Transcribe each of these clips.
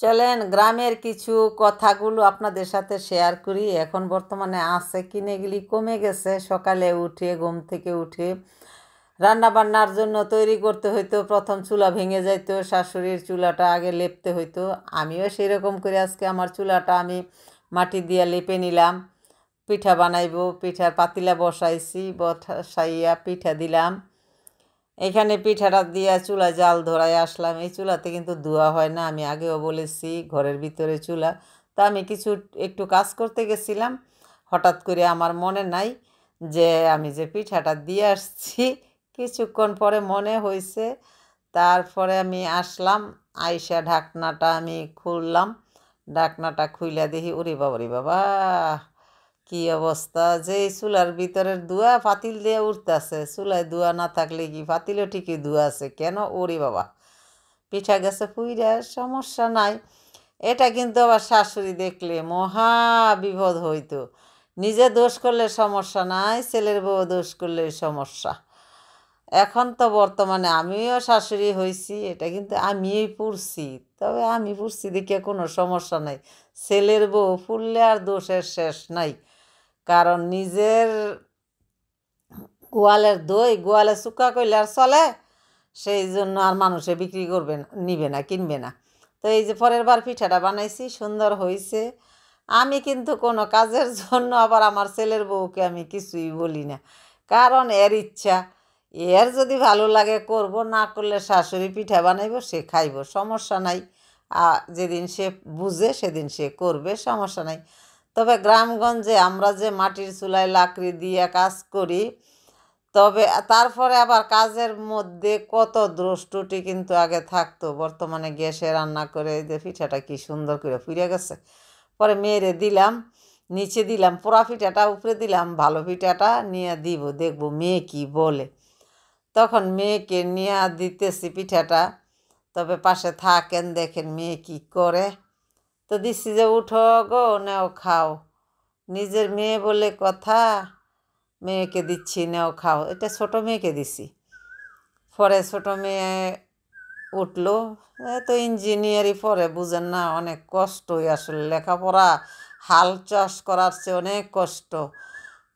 চলেন গ্রামের কিছু কথাগুলো আপনাদের সাথে শেয়ার করি। এখন বর্তমানে আছে কিনে গেলি কমে গেছে। সকালে উঠে ঘুম থেকে উঠে রান্না বান্নার জন্য তৈরি করতে হইতো। প্রথম চুলা ভেঙে যাইতো, শাশুড়ির চুলাটা আগে লেপতে হইতো। আমিও সেই রকম করে আজকে আমার চুলাটা আমি মাটি দিয়ে লেপে নিলাম। পিঠা বানাইবো, পিঠার পাতিলা বসাইছি, বসাইয়া পিঠা দিলাম। এখানে পিঠাটা দিয়ে চুলায় জাল ধরায় আসলাম। এই চুলাতে কিন্তু ধোয়া হয় না, আমি আগেও বলেছি, ঘরের ভিতরে চুলা। তা আমি একটু কাজ করতে গেছিলাম, হঠাৎ করে আমার মনে নাই যে আমি যে পিঠাটা দিয়ে আসছি। কিছুক্ষণ পরে মনে হয়েছে, তারপরে আমি আসলাম, আইসা ঢাকনাটা আমি খুললাম। ঢাকনাটা খুইলা দেখি, ওরে বাবা রে বাবা, কি অবস্থা! যে চুলার ভিতরের ধোঁয়া পাতিল দিয়ে উঠতেছে, চুলায় ধোঁয়া না থাকলে কি পাতিলও ঠিকই ধোঁয়া আছে কেন? ওরে বাবা, পিঠা গেছে পুইরা, সমস্যা নাই। এটা কিন্তু আবার শাশুড়ি দেখলে মহা বিপদ হইতো। নিজে দোষ করলে সমস্যা নাই, ছেলের বউ দোষ করলে সমস্যা। এখন তো বর্তমানে আমিও শাশুড়ি হয়েছি, এটা কিন্তু আমিই পুড়ছি। তবে আমি পুড়ছি দেখে কোনো সমস্যা নাই, ছেলের বউ ফুললে আর দোষের শেষ নাই। কারণ নিজের গোয়ালের দই গোয়ালে চুকা করলে আর চলে, সেই জন্য আর মানুষে বিক্রি করবে না, নিবে না, কিনবে না। তো এই যে পরের বার পিঠাটা বানাইছি, সুন্দর হয়েছে। আমি কিন্তু কোনো কাজের জন্য আবার আমার ছেলের বউকে আমি কিছুই বলি না, কারণ এর ইচ্ছা, এর যদি ভালো লাগে করব, না করলে শাশুড়ি পিঠা বানাইব, সে খাইব, সমস্যা নাই। যেদিন সে বুঝে সেদিন সে করবে, সমস্যা নাই। তবে গ্রামগঞ্জে আমরা যে মাটির চুলায় লাকড়ি দিয়ে কাজ করি, তবে তারপরে আবার কাজের মধ্যে কত দোষ ত্রুটি কিন্তু আগে থাকতো। বর্তমানে গ্যাসে রান্না করে যে পিঠাটা কি সুন্দর করে ফুইরা গেছে। পরে মেয়েরে দিলাম, নিচে দিলাম পোড়া পিঠাটা, উপরে দিলাম ভালো পিঠাটা, নিয়ে দিব, দেখবো মেয়ে কি বলে। তখন মেয়েকে নিয়ে দিতেছি পিঠাটা, তবে পাশে থাকেন, দেখেন মেয়ে কি করে। তো দিচ্ছি যে, উঠো গো, নেও খাও। নিজের মেয়ে বলে কথা, মেয়েকে দিচ্ছি, নেও খাও। এটা ছোট মেয়েকে দিছি। পরে ছোট মেয়ে উঠলো, তো ইঞ্জিনিয়ারই পরে, বুঝেন না, অনেক কষ্টই আসলে লেখাপড়া, হাল চাষ করার চেয়ে অনেক কষ্ট।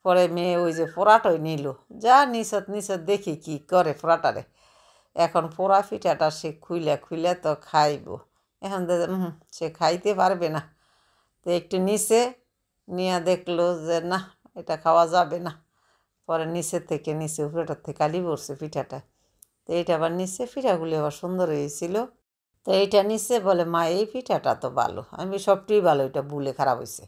পরে মেয়ে ওই যে পোড়াটাই নিল, যা নিচত নিচত দেখি কি করে পোড়াটারে। এখন পোড়া পিঠাটা সে খুইলে খুইলে তো খাইব। এখন সে খাইতে পারবে না। তো একটু নিচে নিয়ে দেখলো যে না, এটা খাওয়া যাবে না। পরে নিচে থেকে নিচে উপরেটার থেকে কালি পড়ছে পিঠাটা। তো এইটা আবার নিচে, পিঠাগুলি আবার সুন্দর হয়েছিল। তো এইটা নিচে বলে, মা এই পিঠাটা তো ভালো। আমি সবটাই ভালো, এটা ভুলে খারাপ হয়েছে।